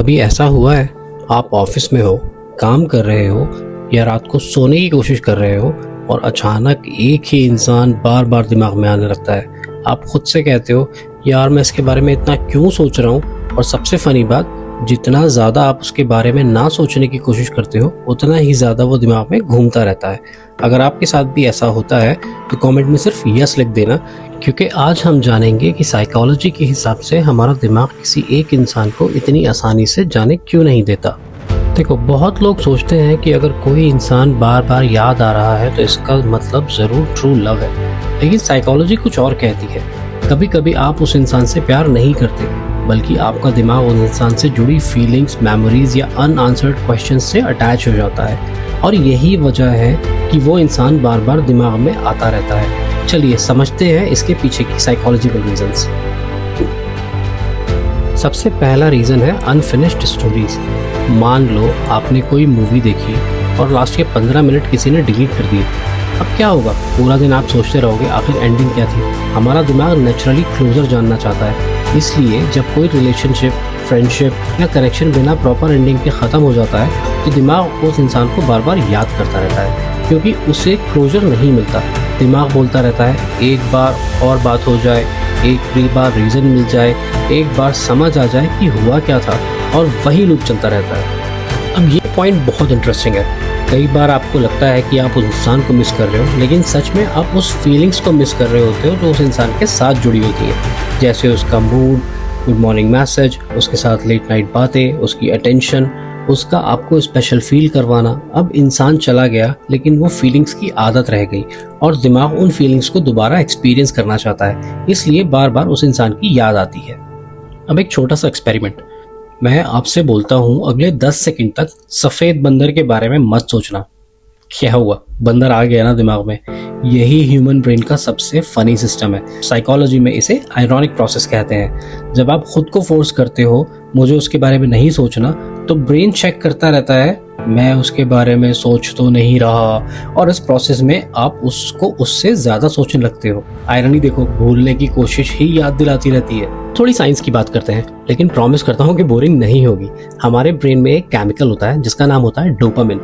कभी ऐसा हुआ है आप ऑफिस में हो, काम कर रहे हो या रात को सोने की कोशिश कर रहे हो और अचानक एक ही इंसान बार बार दिमाग में आने लगता है। आप खुद से कहते हो यार मैं इसके बारे में इतना क्यों सोच रहा हूँ, और सबसे फनी बात, जितना ज़्यादा आप उसके बारे में ना सोचने की कोशिश करते हो उतना ही ज़्यादा वो दिमाग में घूमता रहता है। अगर आपके साथ भी ऐसा होता है तो कमेंट में सिर्फ यस लिख देना, क्योंकि आज हम जानेंगे कि साइकोलॉजी के हिसाब से हमारा दिमाग किसी एक इंसान को इतनी आसानी से जाने क्यों नहीं देता। देखो, बहुत लोग सोचते हैं कि अगर कोई इंसान बार बार याद आ रहा है तो इसका मतलब ज़रूर ट्रू लव है, लेकिन साइकोलॉजी कुछ और कहती है। कभी कभी आप उस इंसान से प्यार नहीं करते, बल्कि आपका दिमाग उस इंसान से जुड़ी फीलिंग्स, मेमोरीज या अनआंसर्ड क्वेश्चंस से अटैच हो जाता है, और यही वजह है कि वो इंसान बार बार दिमाग में आता रहता है। चलिए समझते हैं इसके पीछे की साइकोलॉजिकल रीजंस। सबसे पहला रीज़न है अनफिनिश्ड स्टोरीज। मान लो आपने कोई मूवी देखी और लास्ट के 15 मिनट किसी ने डिलीट कर दिए। अब क्या होगा? पूरा दिन आप सोचते रहोगे आखिर एंडिंग क्या थी। हमारा दिमाग नेचुरली क्लोजर जानना चाहता है, इसलिए जब कोई रिलेशनशिप, फ्रेंडशिप या कनेक्शन बिना प्रॉपर एंडिंग के ख़त्म हो जाता है तो दिमाग उस इंसान को बार बार याद करता रहता है, क्योंकि उसे क्लोजर नहीं मिलता। दिमाग बोलता रहता है एक बार और बात हो जाए, एक बार रीज़न मिल जाए, एक बार समझ आ जाए कि हुआ क्या था, और वही लूप चलता रहता है। अब ये पॉइंट बहुत इंटरेस्टिंग है। कई बार आपको लगता है कि आप उस इंसान को मिस कर रहे हो, लेकिन सच में आप उस फीलिंग्स को मिस कर रहे होते हो जो उस इंसान के साथ जुड़ी होती है, जैसे उसका मूड, गुड मॉर्निंग मैसेज, उसके साथ लेट नाइट बातें, उसकी अटेंशन, उसका आपको स्पेशल फील करवाना। अब इंसान चला गया, लेकिन वो फीलिंग्स की आदत रह गई और दिमाग उन फीलिंग्स को दोबारा एक्सपीरियंस करना चाहता है, इसलिए बार बार उस इंसान की याद आती है। अब एक छोटा सा एक्सपेरिमेंट, मैं आपसे बोलता हूँ अगले 10 सेकंड तक सफ़ेद बंदर के बारे में मत सोचना। क्या हुआ? बंदर आ गया ना दिमाग में। यही ह्यूमन ब्रेन का सबसे फनी सिस्टम है। साइकोलॉजी में इसे आयरॉनिक प्रोसेस कहते हैं। जब आप खुद को फोर्स करते हो मुझे उसके बारे में नहीं सोचना, तो ब्रेन चेक करता रहता है मैं उसके बारे में सोच तो नहीं रहा, और इस प्रोसेस में आप उसको उससे ज़्यादा सोचने लगते हो। आयरनी देखो, भूलने की कोशिश ही याद दिलाती रहती है। थोड़ी साइंस की बात करते हैं, लेकिन प्रॉमिस करता हूँ कि बोरिंग नहीं होगी। हमारे ब्रेन में एक केमिकल होता है जिसका नाम होता है डोपामिन।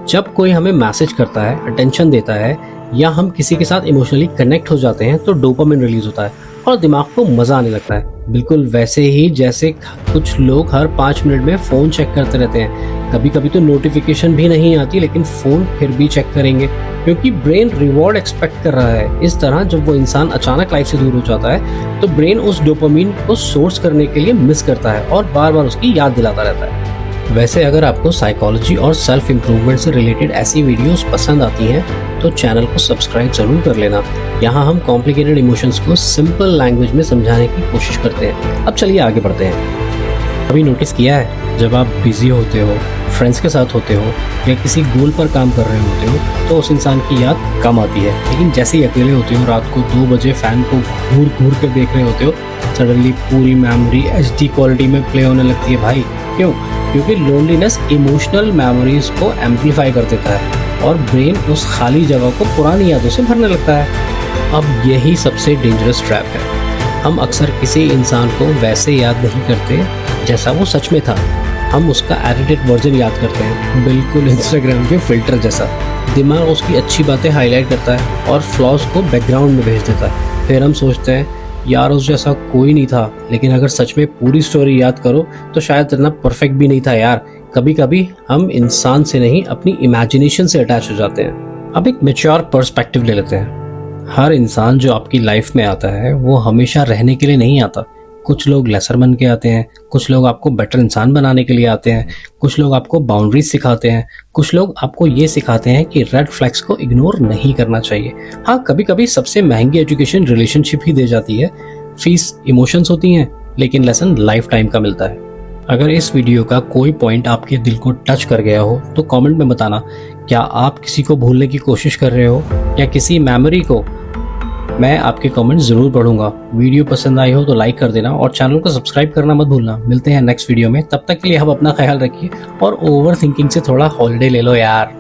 जब कोई हमें मैसेज करता है, अटेंशन देता है, या हम किसी के साथ इमोशनली कनेक्ट हो जाते हैं तो डोपामिन रिलीज होता है और दिमाग को मजा आने लगता है। बिल्कुल वैसे ही जैसे कुछ लोग हर 5 मिनट में फ़ोन चेक करते रहते हैं। कभी कभी तो नोटिफिकेशन भी नहीं आती, लेकिन फ़ोन फिर भी चेक करेंगे, क्योंकि ब्रेन रिवॉर्ड एक्सपेक्ट कर रहा है। इस तरह जब वो इंसान अचानक लाइफ से दूर हो जाता है तो ब्रेन उस डोपामिन को सोर्स करने के लिए मिस करता है और बार बार उसकी याद दिलाता रहता है। वैसे अगर आपको साइकोलॉजी और सेल्फ इम्प्रूवमेंट से रिलेटेड ऐसी वीडियोस पसंद आती हैं तो चैनल को सब्सक्राइब जरूर कर लेना। यहाँ हम कॉम्प्लिकेटेड इमोशंस को सिंपल लैंग्वेज में समझाने की कोशिश करते हैं। अब चलिए आगे बढ़ते हैं। कभी नोटिस किया है जब आप बिजी होते हो, फ्रेंड्स के साथ होते हो या किसी गोल पर काम कर रहे होते हो तो उस इंसान की याद कम आती है, लेकिन जैसे ही अकेले होते हो, रात को 2 बजे फैन को घूर घूर कर देख रहे होते हो, सडनली पूरी मेमोरी HD क्वालिटी में प्ले होने लगती है। भाई क्यों? क्योंकि लोनलीनेस इमोशनल मेमोरीज को एम्पलीफाई कर देता है और ब्रेन उस खाली जगह को पुरानी यादों से भरने लगता है। अब यही सबसे डेंजरस ट्रैप है। हम अक्सर किसी इंसान को वैसे याद नहीं करते जैसा वो सच में था। हम उसका एडिटेड वर्जन याद करते हैं, बिल्कुल इंस्टाग्राम के फिल्टर जैसा। दिमाग उसकी अच्छी बातें हाईलाइट करता है और फ्लॉज को बैकग्राउंड में भेज देता है। फिर हम सोचते हैं यार उस जैसा कोई नहीं था, लेकिन अगर सच में पूरी स्टोरी याद करो तो शायद इतना परफेक्ट भी नहीं था यार। कभी कभी हम इंसान से नहीं, अपनी इमेजिनेशन से अटैच हो जाते हैं। अब एक मैच्योर पर्सपेक्टिव ले लेते हैं। हर इंसान जो आपकी लाइफ में आता है वो हमेशा रहने के लिए नहीं आता। कुछ लोग लेसर बन के आते हैं, कुछ लोग आपको बेटर इंसान बनाने के लिए आते हैं, कुछ लोग आपको बाउंड्रीज सिखाते हैं, कुछ लोग आपको ये सिखाते हैं कि रेड फ्लैग्स को इग्नोर नहीं करना चाहिए। हाँ, कभी कभी सबसे महंगी एजुकेशन रिलेशनशिप ही दे जाती है। फीस इमोशंस होती हैं, लेकिन लेसन लाइफ टाइम का मिलता है। अगर इस वीडियो का कोई पॉइंट आपके दिल को टच कर गया हो तो कमेंट में बताना, क्या आप किसी को भूलने की कोशिश कर रहे हो या किसी मेमोरी को? मैं आपके कमेंट जरूर पढ़ूंगा। वीडियो पसंद आई हो तो लाइक कर देना और चैनल को सब्सक्राइब करना मत भूलना। मिलते हैं नेक्स्ट वीडियो में, तब तक के लिए आप अपना ख्याल रखिए और ओवर थिंकिंग से थोड़ा हॉलिडे ले लो यार।